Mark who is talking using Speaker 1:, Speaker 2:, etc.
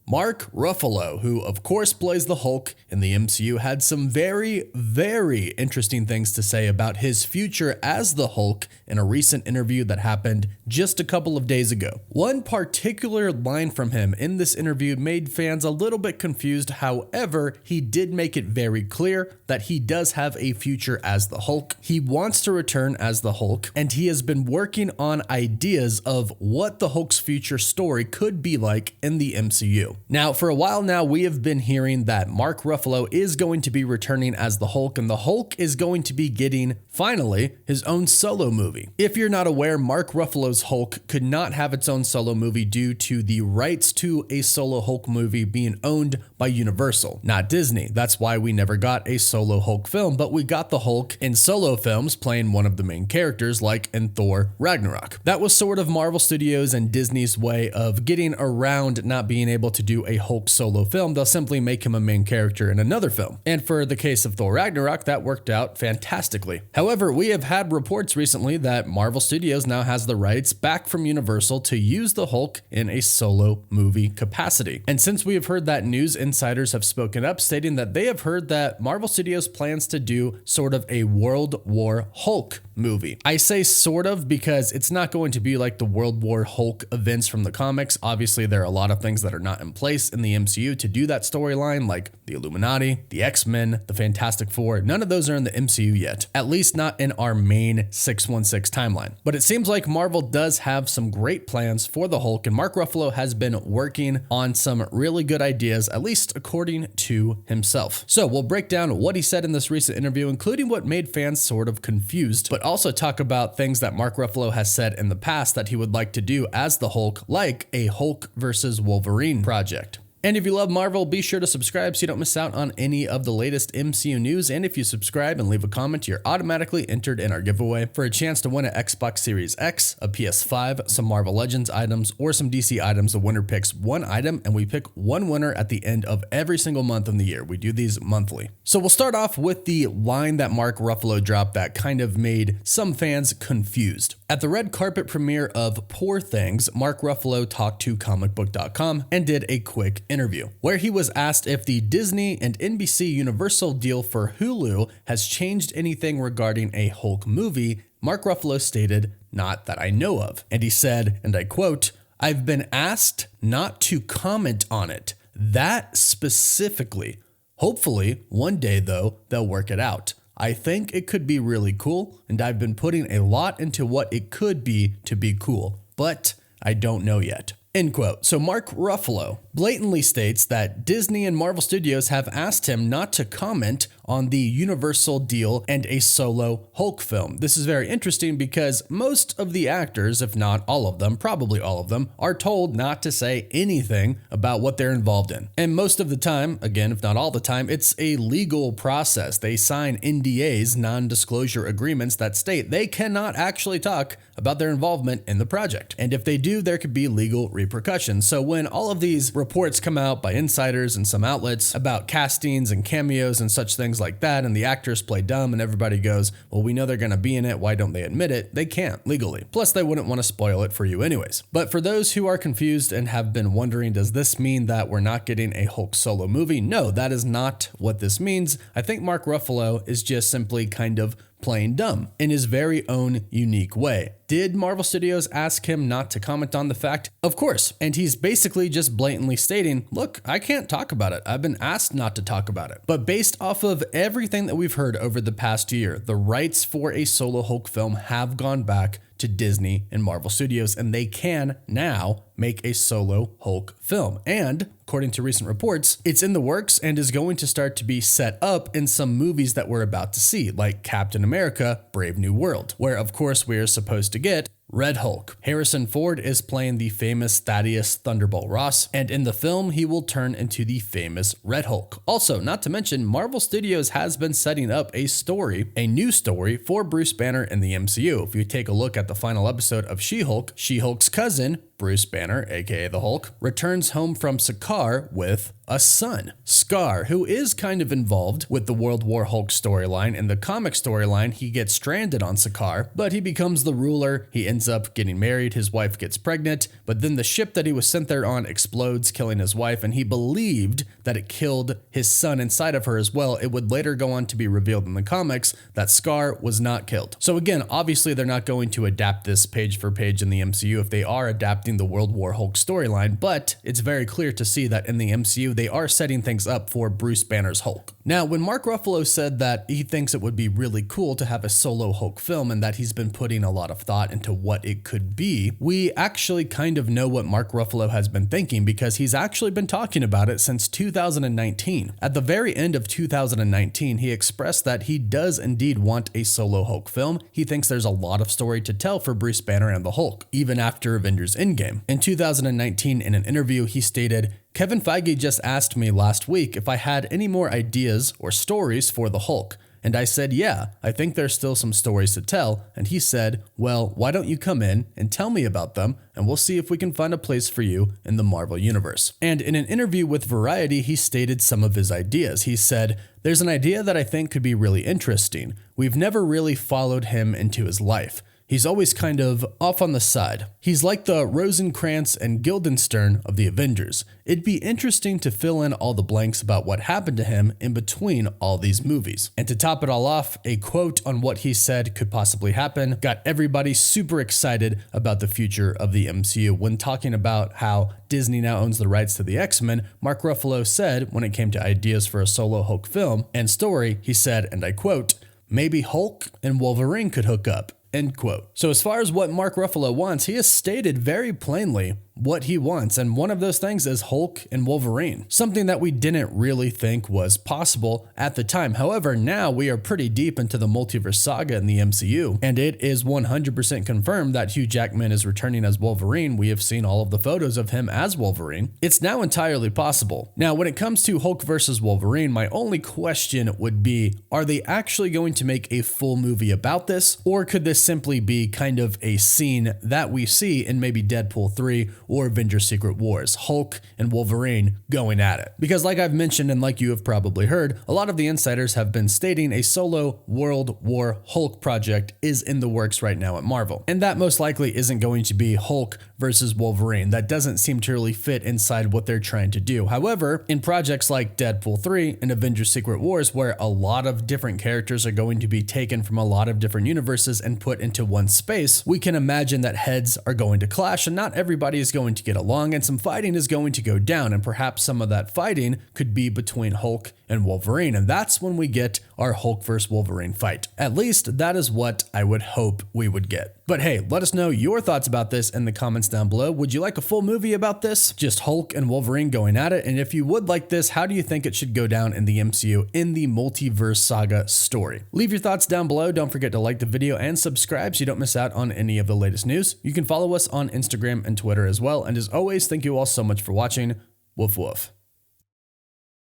Speaker 1: Mark Ruffalo, who of course plays the Hulk in the MCU, had some very, very interesting things to say about his future as the Hulk in a recent interview that happened just a couple of days ago. One particular line from him in this interview made fans a little bit confused. However, he did make it very clear that he does have a future as the Hulk. He wants to return as the Hulk, and he has been working on ideas of what the Hulk's future story could be like in the MCU. Now, for a while now, we have been hearing that Mark Ruffalo is going to be returning as the Hulk, and the Hulk is going to be getting, finally, his own solo movie. If you're not aware, Mark Ruffalo's Hulk could not have its own solo movie due to the rights to a solo Hulk movie being owned by Universal, not Disney. That's why we never got a solo Hulk film, but we got the Hulk in solo films playing one of the main characters, like in Thor Ragnarok. That was sort of Marvel Studios and Disney's way of getting around not being able to do a Hulk solo film. They'll simply make him a main character in another film. And for the case of Thor Ragnarok, that worked out fantastically. However, we have had reports recently that Marvel Studios now has the rights back from Universal to use the Hulk in a solo movie capacity. And since we have heard that news, insiders have spoken up stating that they have heard that Marvel Studios plans to do sort of a World War Hulk movie. I say sort of because it's not going to be like the World War Hulk events from the comics. Obviously, there are a lot of things that are not in place in the MCU to do that storyline, like the Illuminati, the X-Men, the Fantastic Four. None of those are in the MCU yet, at least not in our main 616 timeline. But it seems like Marvel does have some great plans for the Hulk, and Mark Ruffalo has been working on some really good ideas, at least according to himself. So we'll break down what he said in this recent interview, including what made fans sort of confused, but also talk about things that Mark Ruffalo has said in the past that he would like to do as the Hulk, like a Hulk versus Wolverine project. And if you love Marvel, be sure to subscribe so you don't miss out on any of the latest MCU news. And if you subscribe and leave a comment, you're automatically entered in our giveaway for a chance to win an Xbox Series X, a PS5, some Marvel Legends items, or some DC items. The winner picks one item, and we pick one winner at the end of every single month in the year. We do these monthly. So we'll start off with the line that Mark Ruffalo dropped that kind of made some fans confused. At the red carpet premiere of Poor Things, Mark Ruffalo talked to comicbook.com and did a quick interview where he was asked if the Disney and NBC Universal deal for Hulu has changed anything regarding a Hulk movie. Mark Ruffalo stated, "Not that I know of." And he said, and I quote, "I've been asked not to comment on it. That specifically. Hopefully, one day though, they'll work it out. I think it could be really cool, and I've been putting a lot into what it could be to be cool, but I don't know yet." End quote. So Mark Ruffalo blatantly states that Disney and Marvel Studios have asked him not to comment on the Universal deal and a solo Hulk film. This is very interesting because most of the actors, if not all of them, probably all of them, are told not to say anything about what they're involved in. And most of the time, again, if not all the time, it's a legal process. They sign NDAs, non-disclosure agreements, that state they cannot actually talk about their involvement in the project. And if they do, there could be legal repercussions. So when all of these reports come out by insiders and some outlets about castings and cameos and such things like that, and the actors play dumb and everybody goes, well, we know they're going to be in it, why don't they admit it? They can't legally. Plus, they wouldn't want to spoil it for you anyways. But for those who are confused and have been wondering, does this mean that we're not getting a Hulk solo movie? No, that is not what this means. I think Mark Ruffalo is just simply kind of playing dumb in his very own unique way. Did Marvel Studios ask him not to comment on the fact? Of course. And he's basically just blatantly stating, look, I can't talk about it. I've been asked not to talk about it. But based off of everything that we've heard over the past year, the rights for a solo Hulk film have gone back to Disney and Marvel Studios, and they can now make a solo Hulk film. And according to recent reports, it's in the works and is going to start to be set up in some movies that we're about to see, like Captain America: Brave New World, where of course we are supposed to get Red Hulk. Harrison Ford is playing the famous Thaddeus Thunderbolt Ross, and in the film, he will turn into the famous Red Hulk. Also, not to mention, Marvel Studios has been setting up a new story for Bruce Banner in the MCU. If you take a look at the final episode of She-Hulk, She-Hulk's cousin, Bruce Banner, aka the Hulk, returns home from Sakaar with a son. Scar, who is kind of involved with the World War Hulk storyline. In the comic storyline, he gets stranded on Sakaar, but he becomes the ruler. He ends up getting married, his wife gets pregnant, but then the ship that he was sent there on explodes, killing his wife, and he believed that it killed his son inside of her as well. It would later go on to be revealed in the comics that Scar was not killed. So again, obviously they're not going to adapt this page for page in the MCU if they are adapting the World War Hulk storyline, but it's very clear to see that in the MCU they are setting things up for Bruce Banner's Hulk. Now, when Mark Ruffalo said that he thinks it would be really cool to have a solo Hulk film and that he's been putting a lot of thought into what it could be, we actually kind of know what Mark Ruffalo has been thinking because he's actually been talking about it since 2019. At the very end of 2019, he expressed that he does indeed want a solo Hulk film. He thinks there's a lot of story to tell for Bruce Banner and the Hulk, even after Avengers Endgame. In 2019, in an interview, he stated, "Kevin Feige just asked me last week if I had any more ideas or stories for the Hulk. And I said, yeah, I think there's still some stories to tell. And he said, well, why don't you come in and tell me about them and we'll see if we can find a place for you in the Marvel Universe." And in an interview with Variety, he stated some of his ideas. He said, "There's an idea that I think could be really interesting. We've never really followed him into his life. He's always kind of off on the side. He's like the Rosencrantz and Guildenstern of the Avengers. It'd be interesting to fill in all the blanks about what happened to him in between all these movies." And to top it all off, a quote on what he said could possibly happen got everybody super excited about the future of the MCU. When talking about how Disney now owns the rights to the X-Men, Mark Ruffalo said when it came to ideas for a solo Hulk film and story, he said, and I quote, "Maybe Hulk and Wolverine could hook up." End quote. So as far as what Mark Ruffalo wants, he has stated very plainly what he wants, and one of those things is Hulk and Wolverine, something that we didn't really think was possible at the time. However, now we are pretty deep into the multiverse saga in the MCU, and it is 100% confirmed that Hugh Jackman is returning as Wolverine. We have seen all of the photos of him as Wolverine. It's now entirely possible. Now, when it comes to Hulk versus Wolverine, my only question would be, are they actually going to make a full movie about this, or could this simply be kind of a scene that we see in maybe Deadpool 3 or Avengers Secret Wars, Hulk and Wolverine going at it? Because like I've mentioned and like you have probably heard, a lot of the insiders have been stating a solo World War Hulk project is in the works right now at Marvel. And that most likely isn't going to be Hulk versus Wolverine. That doesn't seem to really fit inside what they're trying to do. However, in projects like Deadpool 3 and Avengers Secret Wars, where a lot of different characters are going to be taken from a lot of different universes and put into one space, we can imagine that heads are going to clash and not everybody is going to get along, and some fighting is going to go down, and perhaps some of that fighting could be between Hulk and Wolverine, and that's when we get our Hulk versus Wolverine fight. At least that is what I would hope we would get. But hey, let us know your thoughts about this in the comments down below. Would you like a full movie about this? Just Hulk and Wolverine going at it? And if you would like this, how do you think it should go down in the MCU in the multiverse saga story? Leave your thoughts down below. Don't forget to like the video and subscribe so you don't miss out on any of the latest news. You can follow us on Instagram and Twitter as well. And as always, thank you all so much for watching. Woof woof.